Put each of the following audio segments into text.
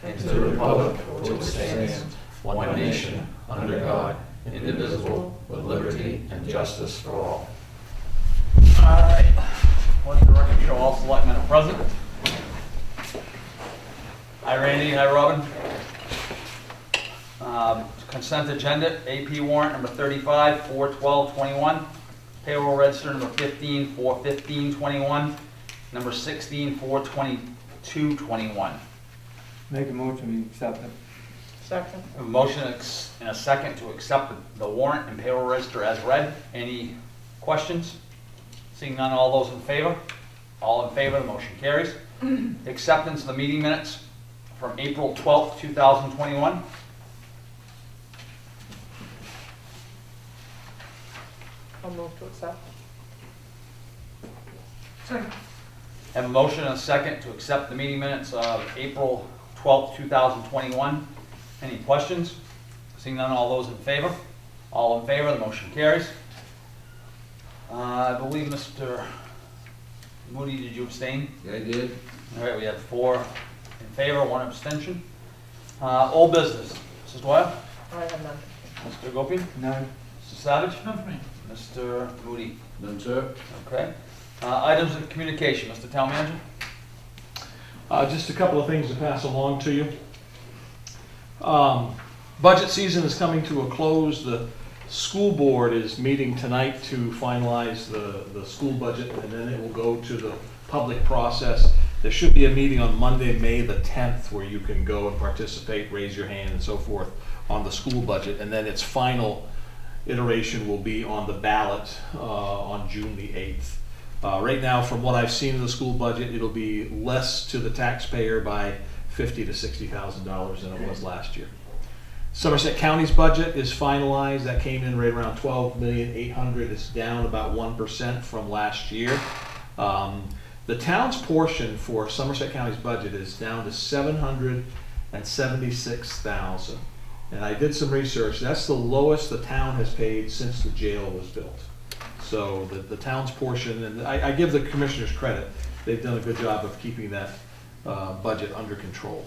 and to the republic for which it stands, one nation, under God, indivisible, with liberty and justice for all. All right. Let the record show all selectmen are present. Hi, Randy. Hi, Robin. Consent agenda, AP warrant number 35, 4/12/21. Payroll register number 15, 4/15/21. Number 16, 4/22/21. Make a motion, we accept it. Second. A motion and a second to accept the warrant and payroll register as read. Any questions? Seeing none, all those in favor? All in favor, the motion carries. Acceptance of the meeting minutes from April 12th, 2021. I'll move to accept. Second. Have a motion and a second to accept the meeting minutes of April 12th, 2021. Any questions? Seeing none, all those in favor? All in favor, the motion carries. I believe Mr. Moody, did you abstain? Yeah, I did. All right, we have 4 in favor, 1 abstention. Old business. Mrs. Dwyer? I have none. Mr. Gopi? None. Mr. Savage? None for me. Mr. Moody? None, sir. Okay. Items of communication. Mr. Town Manager? Just a couple of things to pass along to you. Budget season is coming to a close. The school board is meeting tonight to finalize the school budget, and then it will go to the public process. There should be a meeting on Monday, May the 10th, where you can go and participate, raise your hand and so forth on the school budget, and then its final iteration will be on the ballot on June the 8th. Right now, from what I've seen of the school budget, it'll be less to the taxpayer by $50,000 to $60,000 than it was last year. Somerset County's budget is finalized. That came in right around $12,800,000. It's down about 1% from last year. The town's portion for Somerset County's budget is down to $776,000. And I did some research. That's the lowest the town has paid since the jail was built. So the town's portion, and I give the commissioners credit, they've done a good job of keeping that budget under control.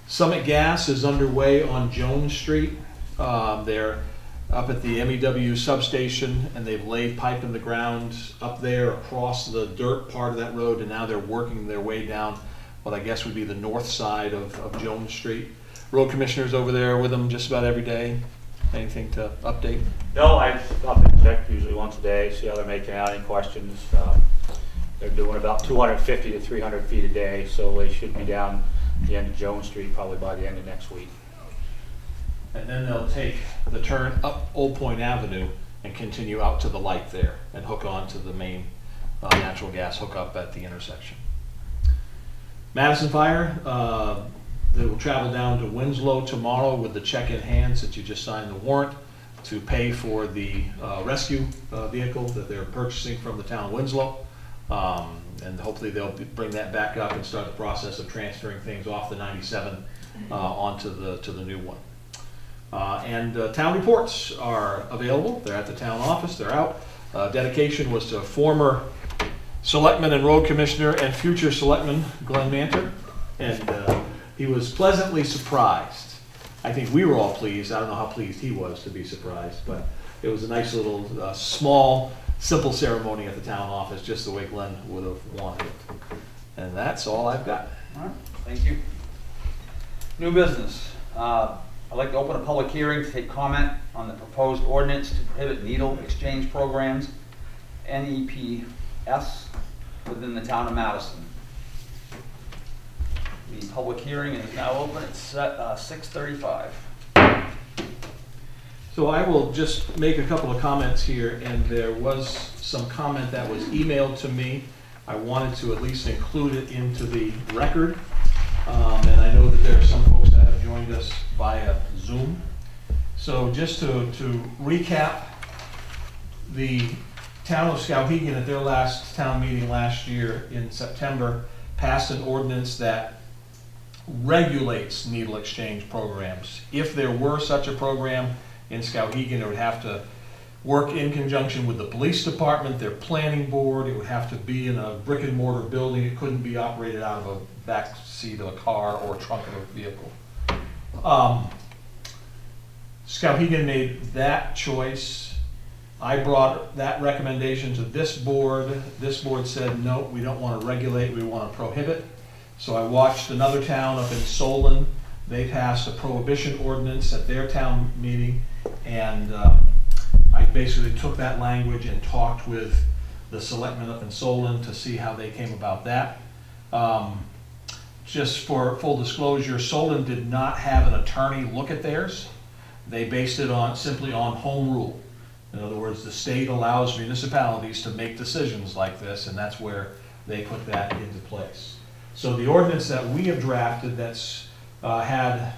Summit Gas is underway on Jones Street. They're up at the MEW substation, and they've laid pipe in the ground up there across the dirt part of that road, and now they're working their way down what I guess would be the north side of Jones Street. Road commissioners over there with them just about every day. Anything to update? No, I stop and check usually once a day, see how they're making out, any questions. They're doing about 250 to 300 feet a day, so they should be down the end of Jones Street probably by the end of next week. And then they'll take the turn up Old Point Avenue and continue out to the light there and hook on to the main natural gas hookup at the intersection. Madison Fire, they will travel down to Winslow tomorrow with the check in hand, since you just signed the warrant, to pay for the rescue vehicle that they're purchasing from the town of Winslow. And hopefully they'll bring that back up and start the process of transferring things off the 97 onto the new one. And town reports are available. They're at the town office. They're out. Dedication was to former selectman and road commissioner and future selectman Glenn Manter, and he was pleasantly surprised. I think we were all pleased. I don't know how pleased he was to be surprised, but it was a nice little small, simple ceremony at the town office, just the way Glenn would have wanted it. And that's all I've got. All right, thank you. New business. I'd like to open a public hearing to take comment on the proposed ordinance to prohibit needle exchange programs, NEPS, within the town of Madison. The public hearing is now open. It's at 6:35. So I will just make a couple of comments here, and there was some comment that was emailed to me. I wanted to at least include it into the record. And I know that there are some folks that have joined us via Zoom. So just to recap, the town of Skowhegan at their last town meeting last year in September passed an ordinance that regulates needle exchange programs. If there were such a program in Skowhegan, it would have to work in conjunction with the police department, their planning board. It would have to be in a brick and mortar building. It couldn't be operated out of a back seat of a car or trunk of a vehicle. Skowhegan made that choice. I brought that recommendation to this board. This board said, no, we don't want to regulate, we want to prohibit. So I watched another town up in Solon. They passed a prohibition ordinance at their town meeting, and I basically took that language and talked with the selectmen up in Solon to see how they came about that. Just for full disclosure, Solon did not have an attorney look at theirs. They based it on simply on home rule. In other words, the state allows municipalities to make decisions like this, and that's where they put that into place. So the ordinance that we have drafted that's had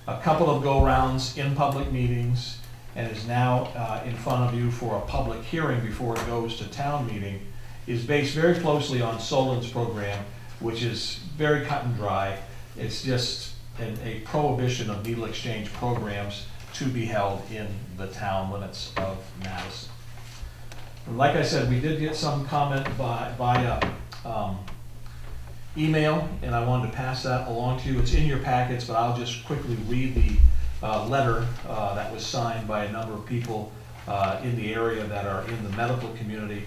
a couple of go-rounds in public meetings and is now in front of you for a public hearing before it goes to town meeting is based very closely on Solon's program, which is very cut and dry. It's just a prohibition of needle exchange programs to be held in the town limits of Madison. And like I said, we did get some comment via email, and I wanted to pass that along to you. It's in your packets, but I'll just quickly read the letter that was signed by a number of people in the area that are in the medical community.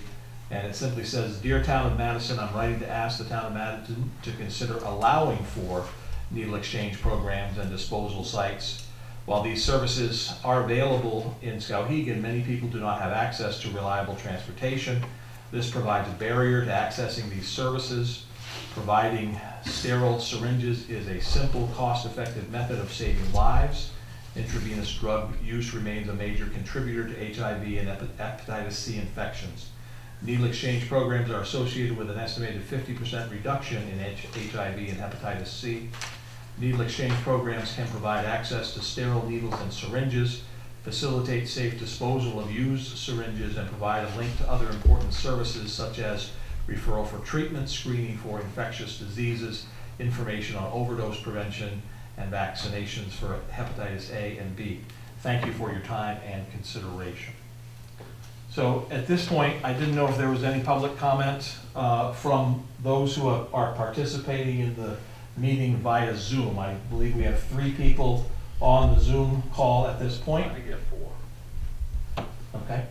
And it simply says, "Dear Town of Madison, I'm writing to ask the Town of Madison to consider allowing for needle exchange programs and disposal sites. While these services are available in Skowhegan, many people do not have access to reliable transportation. This provides a barrier to accessing these services. Providing sterile syringes is a simple, cost-effective method of saving lives. Intravenous drug use remains a major contributor to HIV and hepatitis C infections. Needle exchange programs are associated with an estimated 50% reduction in HIV and hepatitis C. Needle exchange programs can provide access to sterile needles and syringes, facilitate safe disposal of used syringes, and provide a link to other important services such as referral for treatment, screening for infectious diseases, information on overdose prevention, and vaccinations for hepatitis A and B. Thank you for your time and consideration." So at this point, I didn't know if there was any public comment from those who are participating in the meeting via Zoom. I believe we have 3 people on the Zoom call at this point. I get 4. Okay.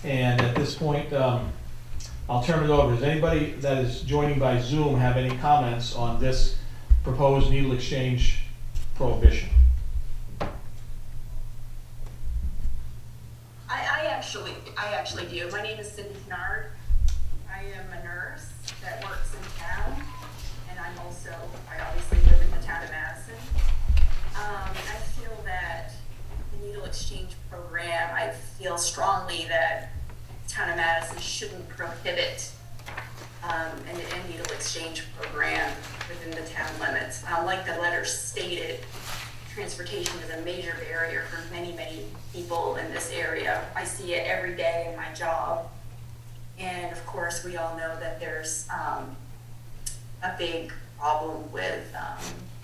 And at this point, I'll turn it over. Does anybody that is joining by Zoom have any comments on this proposed needle exchange prohibition? I actually do. My name is Cindy Kennard. I am a nurse that works in town, and I obviously live in the town of Madison. I feel that the needle exchange program, I feel strongly that the town of Madison shouldn't prohibit a needle exchange program within the town limits. Like the letter stated, transportation is a major barrier for many, many people in this area. I see it every day in my job. And of course, we all know that there's a big problem with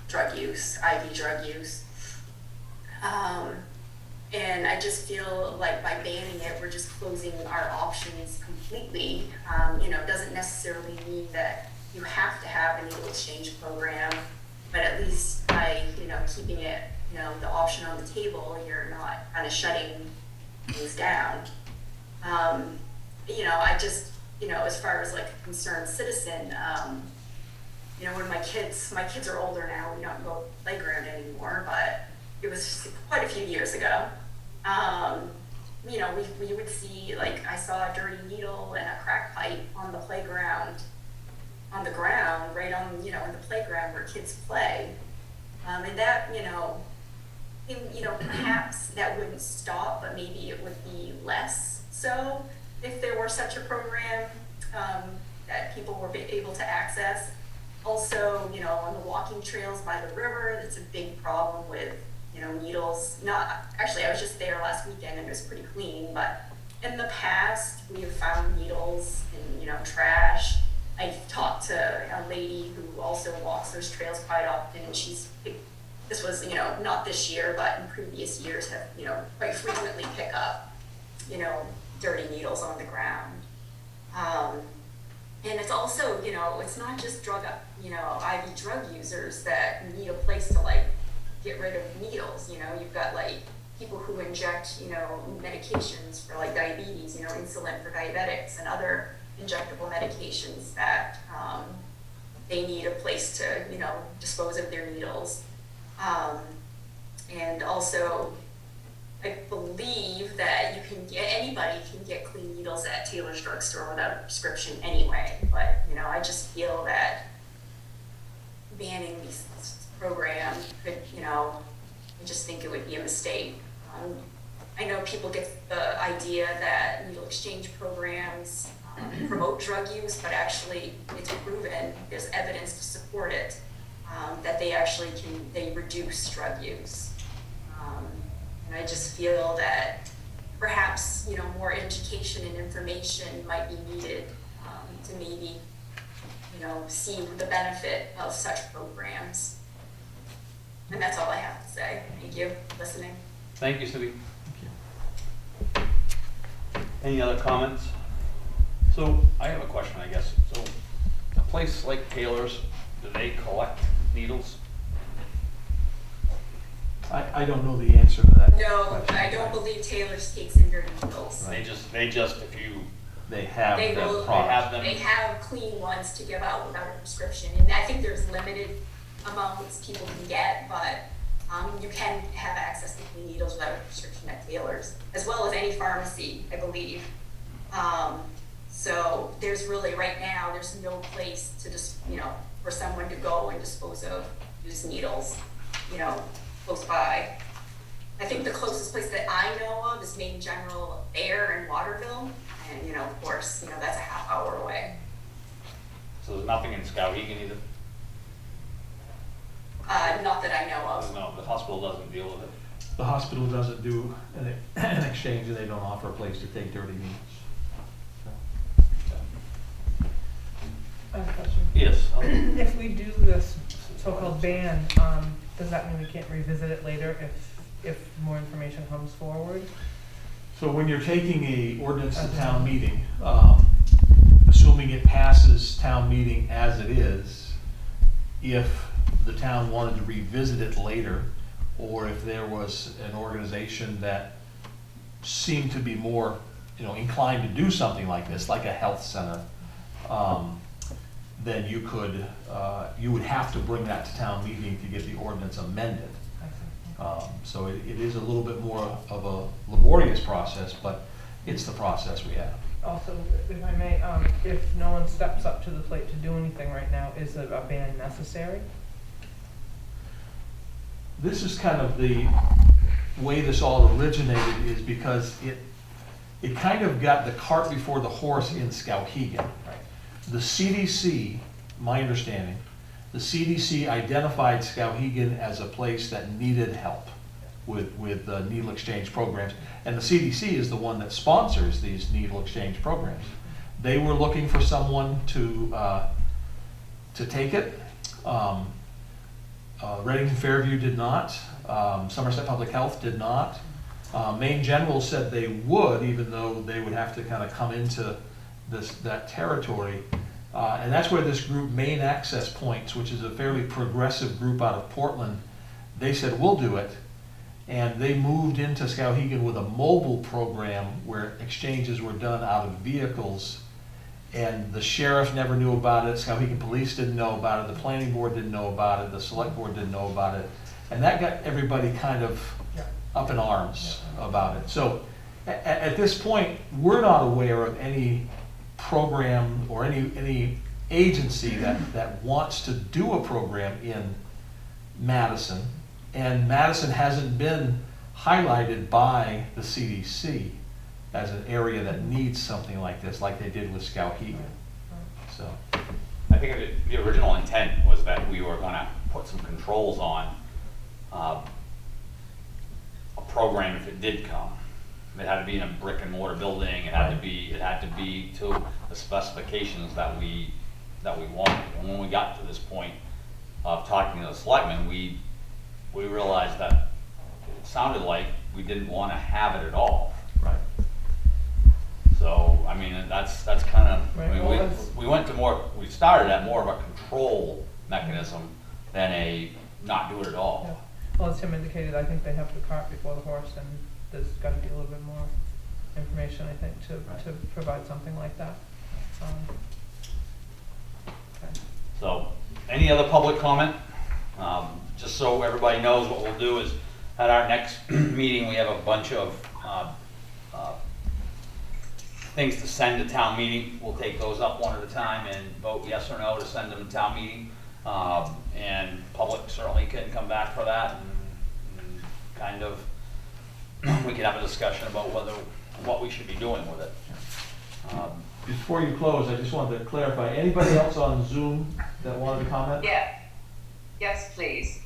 drug use, IV drug use. And I just feel like by banning it, we're just closing our options completely. It doesn't necessarily mean that you have to have a needle exchange program, but at least by, keeping it, the option on the table, you're not kind of shutting things down. I just, as far as like a concerned citizen, when my kids are older now, we don't go to the playground anymore, but it was quite a few years ago. We would see, like, I saw a dirty needle and a crack pipe on the playground, on the ground, right on, in the playground where kids play. And that, perhaps that wouldn't stop, but maybe it would be less so if there were such a program that people were able to access. Also, on the walking trails by the river, that's a big problem with, needles. I was just there last weekend and it was pretty clean, but in the past, we have found needles in, trash. I've talked to a lady who also walks those trails quite often, and this was, not this year, but in previous years have, quite frequently pick up you know, dirty needles on the ground. And it's also, you know, it's not just IV drug users that need a place to like get rid of needles. You know, you've got like people who inject, you know, medications for like diabetes, you know, insulin for diabetics and other injectable medications that they need a place to, you know, dispose of their needles. And also, I believe that anybody can get clean needles at Taylor's drugstore without a prescription anyway. But, you know, I just feel that banning these programs could, you know, I just think it would be a mistake. I know people get the idea that needle exchange programs promote drug use, but actually it's proven, there's evidence to support it, that they reduce drug use. And I just feel that perhaps, you know, more education and information might be needed to maybe, you know, see the benefit of such programs. And that's all I have to say. Thank you for listening. Thank you, Cindy. Any other comments? So I have a question, I guess. So a place like Taylor's, do they collect needles? I don't know the answer to that. No, question. I don't believe Taylor's takes in dirty needles. They just, if you, They have They them will- products. have them. They have clean ones to give out without a prescription, and I think there's limited amounts people can get, but you can have access to clean needles without a prescription at Taylor's, as well as any pharmacy, I believe. So there's really, right now, there's no place to just, you know, for someone to go and dispose of used needles, you know, close by. I think the closest place that I know of is Maine General Air in Waterville, and, you know, of course, you know, that's a half hour away. so there's nothing in Skowhegan either? Not that I know of. No, the hospital doesn't deal with it. The hospital doesn't do an exchange, and they don't offer a place to take dirty needles. I have a question. Yes. If we do this so-called ban, does that mean we can't revisit it later if more information comes forward? So when you're taking a ordinance to town meeting, assuming it passes town meeting as it is, if the town wanted to revisit it later, or if there was an organization that seemed to be more, you know, inclined to do something like this, like a health center, then you could, you would have to bring that to town meeting to get the ordinance amended. I see. So it is a little bit more of a laborious process, but it's the process we have. Also, if I may, if no one steps up to the plate to do anything right now, is a ban necessary? This is kind of the way this all originated, is because it kind of got the cart before the horse in Skowhegan. Right. The CDC, my understanding, the CDC identified Skowhegan as a place that needed help with needle exchange programs. And the CDC is the one that sponsors these needle exchange programs. They were looking for someone to take it. Reddington Fairview did not. Somerset Public Health did not. Maine General said they would, even though they would have to kind of come into that territory. And that's where this group, Maine Access Points, which is a fairly progressive group out of Portland, they said, we'll do it. And they moved into Skowhegan with a mobile program where exchanges were done out of vehicles. And the sheriff never knew about it, Skowhegan Police didn't know about it, the planning board didn't know about it, the select board didn't know about it. And that got everybody kind of up in arms about it. So at this point, we're not aware of any program or any agency that wants to do a program in Madison. And Madison hasn't been highlighted by the CDC as an area that needs something like this, like they did with Skowhegan. So, I think the original intent was that we were gonna put some controls on a program if it did come. It had to be in a brick and mortar building, it had to be to the specifications that we wanted. And when we got to this point of talking to the selectmen, we realized that it sounded like we didn't wanna have it at all. right. So, I mean, that's kind of, I Right, mean, well, that's- we started at more of a control mechanism than a not do it at all. Yeah. Well, as Tim indicated, I think they have the cart before the horse, and there's gotta be a little bit more information, I think, to provide something like that. Okay. So, any other public comment? Just so everybody knows, what we'll do is, at our next meeting, we have a bunch of things to send to town meeting. We'll take those up one at a time and vote yes or no to send them to town meeting. And public certainly can come back for that, and kind of, we can have a discussion about what we should be doing with it. Before you close, I just wanted to clarify, anybody else on Zoom that wanted to comment? Yeah. Yes, please.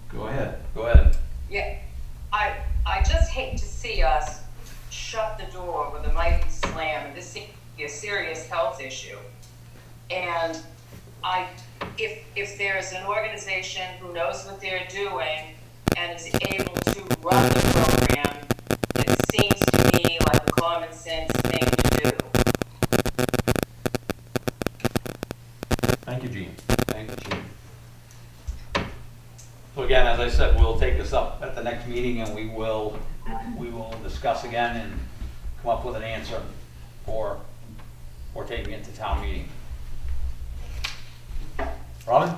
Go ahead. Go ahead. Yeah. I just hate to see us shut the door with a mighty slam, and this seems to be a serious health issue. And if there's an organization who knows what they're doing and is able to run the program, it seems to me like a common sense thing to do. Thank you, Gene. Thank you, Chief. So again, as I said, we'll take this up at the next meeting, and we will discuss again and come up with an answer for taking it to town meeting. Robin?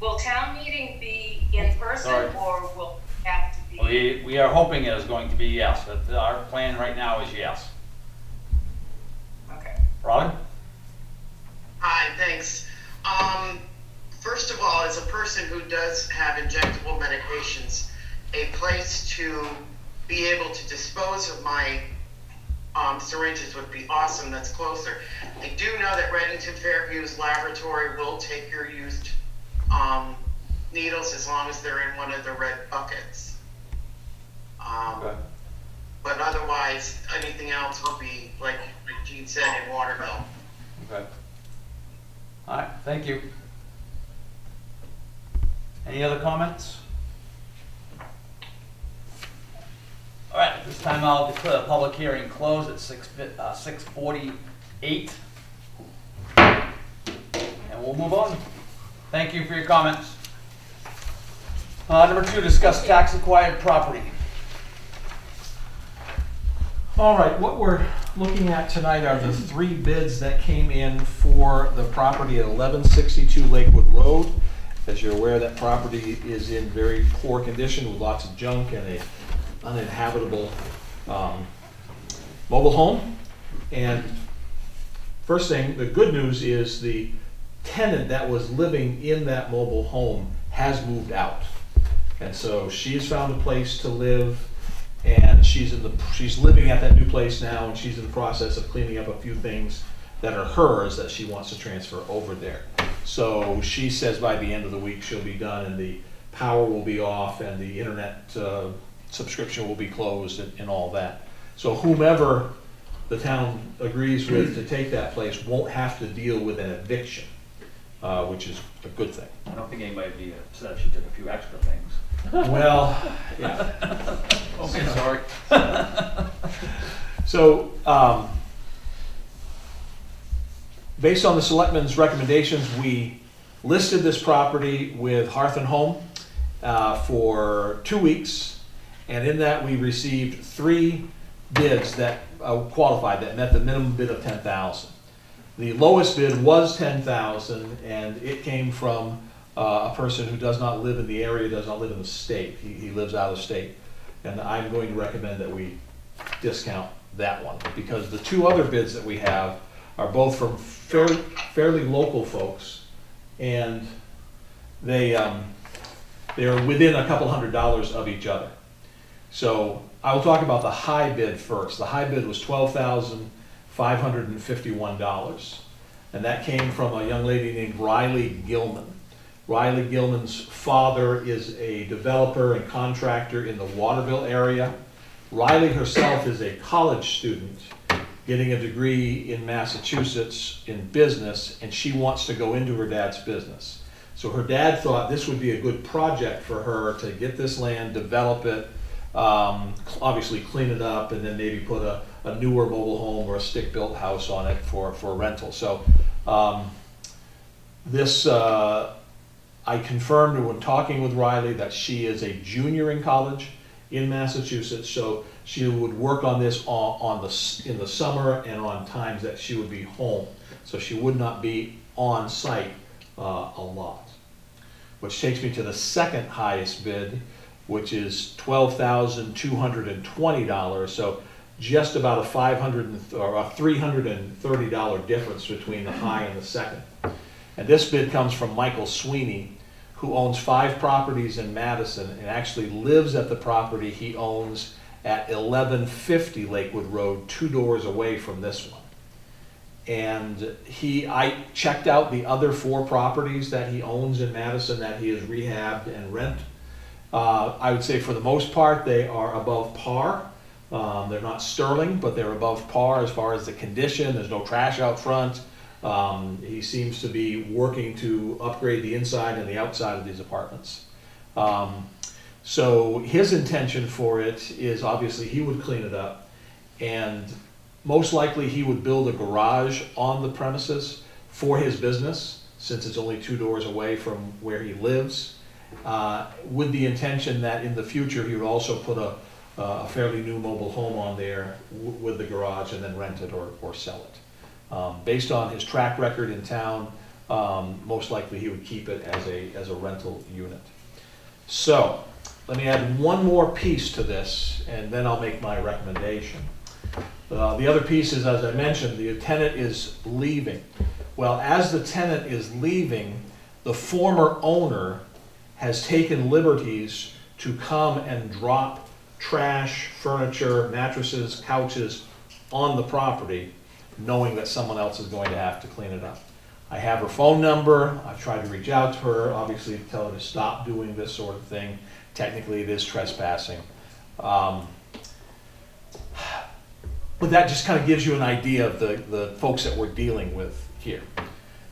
Will town meeting be in person Sorry. or will it have to be? We are hoping it is going to be yes, but our plan right now is yes. Okay. Robin? Hi, thanks. First of all, as a person who does have injectable medications, a place to be able to dispose of my syringes would be awesome. That's closer. I do know that Reddington Fairview's laboratory will take your used needles as long as they're in one of the red buckets. Okay. But otherwise, anything else will be, like Gene said, in Waterville. Okay. All right, thank you. Any other comments? All right, at this time I'll declare the public hearing closed at 6:48. And we'll move on. Thank you for your comments. Number 2, discuss tax acquired property. All right, what we're looking at tonight are the 3 bids that came in for the property at 1162 Lakewood Road. As you're aware, that property is in very poor condition with lots of junk and a uninhabitable mobile home. And first thing, the good news is the tenant that was living in that mobile home has moved out. And so she's found a place to live, and she's living at that new place now, and she's in the process of cleaning up a few things that are hers that she wants to transfer over there. So she says by the end of the week she'll be done, and the power will be off, and the internet subscription will be closed, and all that. So whomever the town agrees with to take that place won't have to deal with an eviction, which is a good thing. I don't think anybody would be upset if she took a few extra things. Well, yeah. Okay, sorry. So, based on the selectmen's recommendations, we listed this property with Hearth and Home for 2 weeks, and in that we received 3 bids that qualified, that met the minimum bid of $10,000. The lowest bid was $10,000, and it came from a person who does not live in the area, does not live in the state. He lives out of state, and I'm going to recommend that we discount that one, because the 2 other bids that we have are both from fairly local folks, and they are within a couple $100s of each other. So I will talk about the high bid first. The high bid was $12,551, and that came from a young lady named Riley Gilman. Riley Gilman's father is a developer and contractor in the Waterville area. Riley herself is a college student getting a degree in Massachusetts in business, and she wants to go into her dad's business. So her dad thought this would be a good project for her to get this land, develop it, obviously clean it up, and then maybe put a a newer mobile home or a stick-built house on it for rental. So this, I confirmed when talking with Riley that she is a junior in college in Massachusetts, so she would work on this in the summer and on times that she would be home. So she would not be on site a lot. Which takes me to the second highest bid, which is $12,220. So just about a $330 difference between the high and the second. And this bid comes from Michael Sweeney, who owns 5 properties in Madison and actually lives at the property he owns at 1150 Lakewood Road, 2 doors away from this one. And I checked out the other 4 properties that he owns in Madison that he has rehabbed and rent. I would say for the most part, they are above par. They're not sterling, but they're above par as far as the condition. There's no trash out front. He seems to be working to upgrade the inside and the outside of these apartments. So his intention for it is obviously he would clean it up, and most likely he would build a garage on the premises for his business, since it's only 2 doors away from where he lives, with the intention that in the future he would also put a fairly new mobile home on there with the garage and then rent it or sell it. Based on his track record in town, most likely he would keep it as a rental unit. So let me add one more piece to this, and then I'll make my recommendation. The other piece is, as I mentioned, the tenant is leaving. Well, as the tenant is leaving, the former owner has taken liberties to come and drop trash, furniture, mattresses, couches on the property, knowing that someone else is going to have to clean it up. I have her phone number. I've tried to reach out to her, obviously to tell her to stop doing this sort of thing. Technically, it is trespassing. But that just kind of gives you an idea of the folks that we're dealing with here.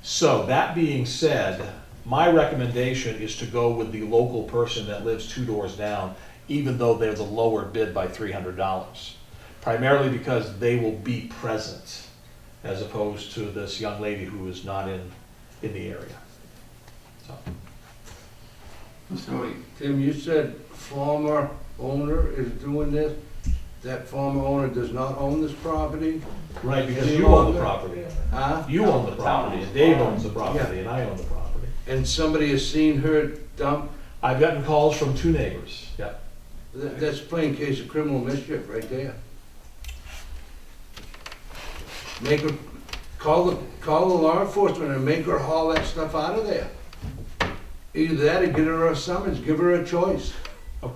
So that being said, my recommendation is to go with the local person that lives 2 doors down, even though they're the lower bid by $300. Primarily because they will be present, as opposed to this young lady who is not in the area. So. So, Tim, you said former owner is doing this? That former owner does not own this property? Right, because you own the property. Huh? You own the property, and Dave owns the property, and I own the property. And somebody has seen her dump? I've gotten calls from 2 neighbors, yeah. That's plain case of criminal mischief right there. Make her, call the law enforcement and make her haul that stuff out of there. Either that or get her a summons, give her a choice. Okay.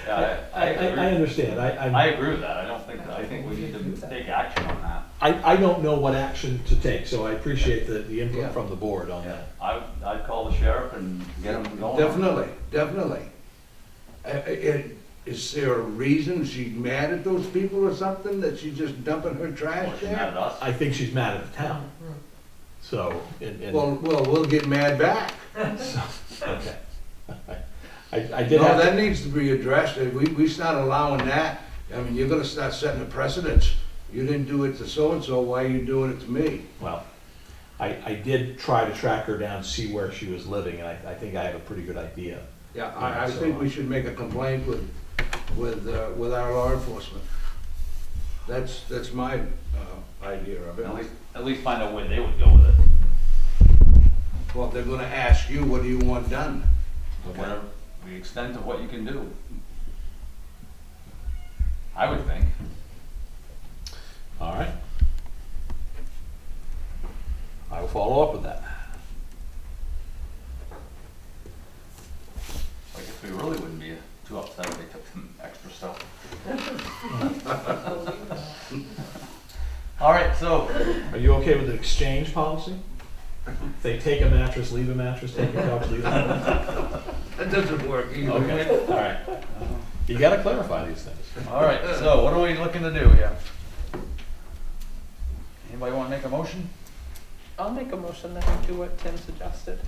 Yeah, I understand. I agree with that. I think we need to take action on that. I don't know what action to take, so I appreciate the input Yeah. from the board on that. I'd call the sheriff and get him going. Definitely. Is there a reason she's mad at those people or something, that she's just dumping her trash She's mad at there? us. I think she's mad at the town. So, Well, we'll get mad back. okay. I did No, have that to, needs to be addressed. If we start allowing that, I mean, you're gonna start setting a precedence. You didn't do it to so-and-so, why are you doing it to me? well, I did try to track her down, see where she was living, and I think I have a pretty good idea. Yeah, I think we should make a complaint with our law enforcement. That's my idea of it. At least find out where they would go with it. Well, they're gonna ask you, what do you want done? Whatever, the extent of what you can do. I would think. All right. I will follow up with that. I guess we really wouldn't be too upset if they took some extra stuff. All right, so Are you okay with the exchange policy? If they take a mattress, leave a mattress, take a couch, leave a couch? That doesn't work either. Okay, all right. You gotta clarify these things. All right, so what are we looking to do here? Anybody want to make a motion? I'll make a motion that we do what Tim suggested.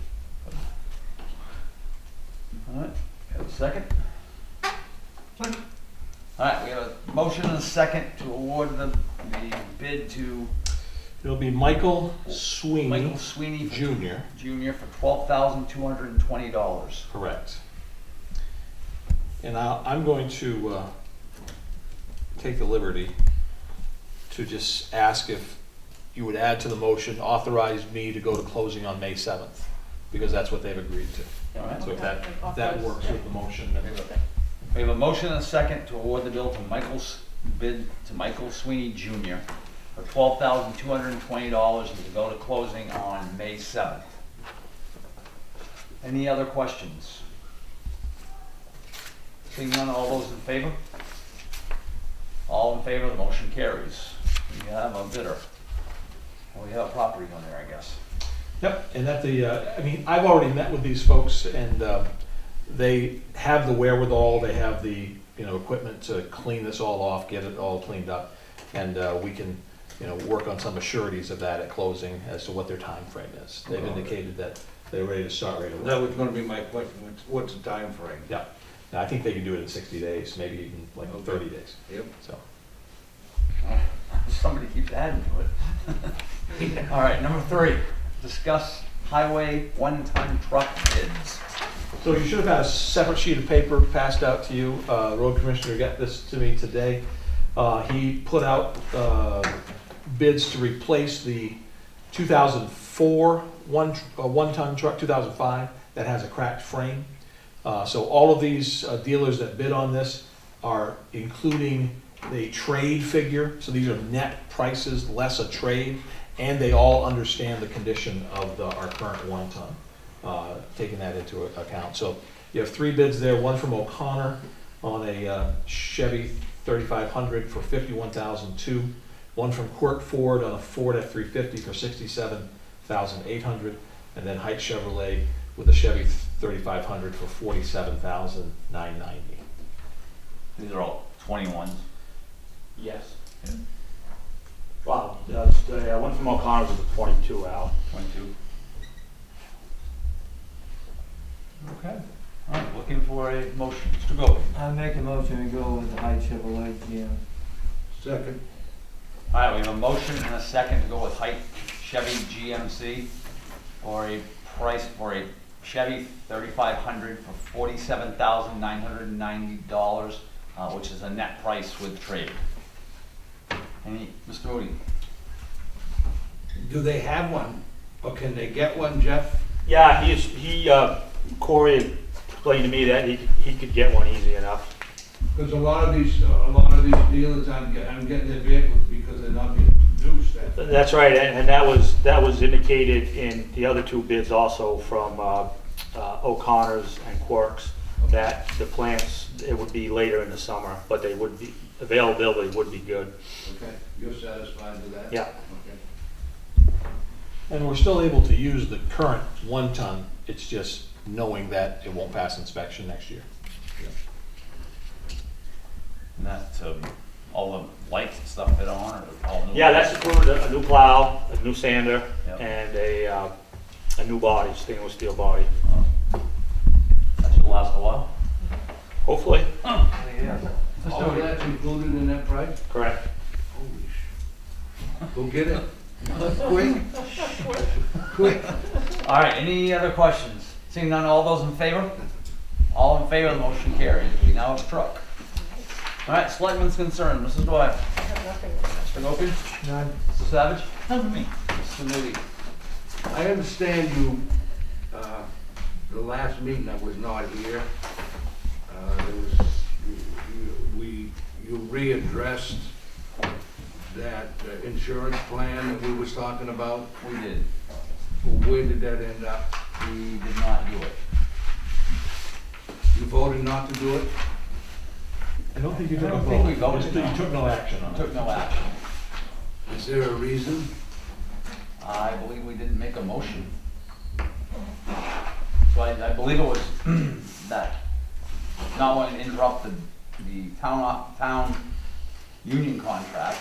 All right, have a second? All right, we have a motion and a second to award the bid to It'll be Michael Sweeney Michael Sweeney Jr. Jr. for $12,220. Correct. And I'm going to take the liberty to just ask if you would add to the motion, authorize me to go to closing on May 7th, because that's what they've agreed to. All right. So if that works with the motion, then We have a motion and a second to award the bill to Michael Sweeney Jr. for $12,220 and to go to closing on May 7th. Any other questions? Seeing none, all those in favor? All in favor, the motion carries. We have a bidder. Well, we have a property on there, I guess. Yep, and at the, I mean, I've already met with these folks, and they have the wherewithal, they have the, equipment to clean this all off, get it all cleaned up, and we can, work on some assurities of that at closing as to what their time frame is. They've indicated that they're ready to start right away. That was gonna be my question, what's the time frame? Yeah, now, I think they can do it in 60 days, maybe even like 30 days, Yep. so. Somebody keeps adding to it. All right, number 3, discuss highway one-ton truck bids. So you should have had a separate sheet of paper passed out to you. Road Commissioner got this to me today. He put out bids to replace the 2004 one-ton truck, 2005, that has a cracked frame. So all of these dealers that bid on this are including the trade figure. So these are net prices less a trade, and they all understand the condition of our current one-ton. Taking that into account. So you have 3 bids there, one from O'Connor on a Chevy 3500 for $51,200, one from Quirk Ford on a Ford F350 for $67,800, and then Height Chevrolet with a Chevy 3500 for $47,990. These are all 21s. Yes. Yeah. Wow, the one from O'Connor's is a 22 out. 22. Okay. All right, looking for a motion. Mr. Goby. I make a motion to go with the High Chevrolet GM. Second. All right, we have a motion and a second to go with Height Chevy GMC for a price for a Chevy 3500 for $47,990, which is a net price with trade. Mr. Odie? Do they have one, or can they get one, Jeff? Yeah, Corey explained to me that he could get one easy enough. Because a lot of these dealers, I'm getting their vehicles because they're not being produced. That's right, and that was indicated in the other 2 bids also from O'Connor's and Quirk's, that the plants, it would be later in the summer, but they would be, availability would be good. Okay, you're satisfied with that? Yeah. Okay. And we're still able to use the current one-ton, it's just knowing that it won't pass inspection next year. And that, all the lights and stuff fit on, or all new? Yeah, that's included a new plow, a new sander, Yep. and a new body, stainless steel body. That should last a while. Hopefully. Yeah. All of that's included in that price? Correct. Holy sh! Go get it. Quick. Quick. All right, any other questions? Seeing none, all those in favor? All in favor, the motion carries. We now have a truck. All right, Selectmen's concern, Mrs. Dwyer. I have nothing. Mr. Gopi? None. Mr. Savage? None me. Mr. Moody? I understand you, the last meeting I was not here, you readdressed that insurance plan that we was talking about. We did. Where did that end up? We did not do it. You voted not to do it? I don't think you took I a don't vote. think we voted You no. took no action on it. Took no action. Is there a reason? I believe we didn't make a motion. So I believe it was that not wanting to interrupt the town union contract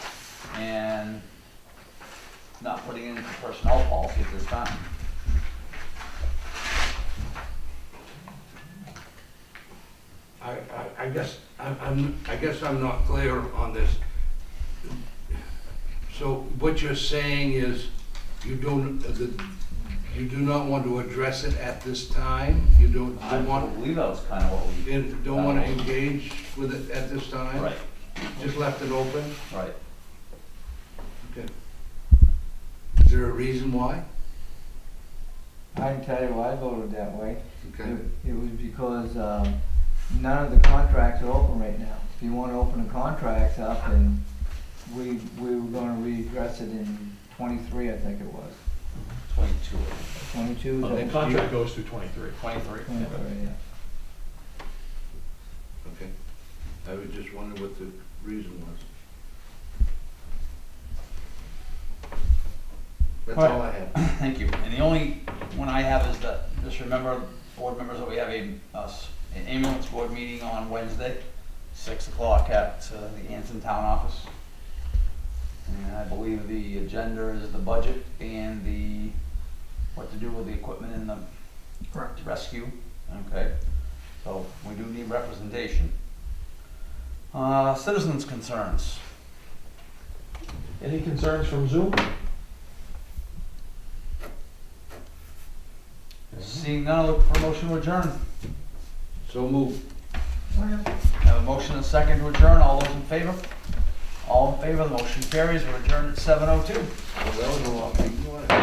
and not putting it into personnel policy at this time. I I guess I'm not clear on this. So what you're saying is you do not want to address it at this time? You don't I want, believe that was kind of what we. don't want to engage with it at this time? Right, Just left it open? right. Okay. Is there a reason why? I can tell you why I voted that way. Okay. It was because, none of the contracts are open right now. If you wanna open the contracts up, and we were gonna readdress it in 23, I think it was. 22. 22? The contract goes through 23. 23. 23, yeah. Okay. I was just wondering what the reason was. That's all I have. Thank you. And the only one I have is that, just remember, board members, that we have an ambulance board meeting on Wednesday, 6 o'clock at the Anson Town Office. And I believe the agenda is the budget and what to do with the equipment in the rescue. Okay, so we do need representation. Citizens' concerns. Any concerns from Zoom? Seeing none, look for a motion to adjourn. So moved. Have a motion and a second to adjourn. All those in favor? All in favor, the motion carries. We're adjourned at 7:02. Well, that was a long meeting.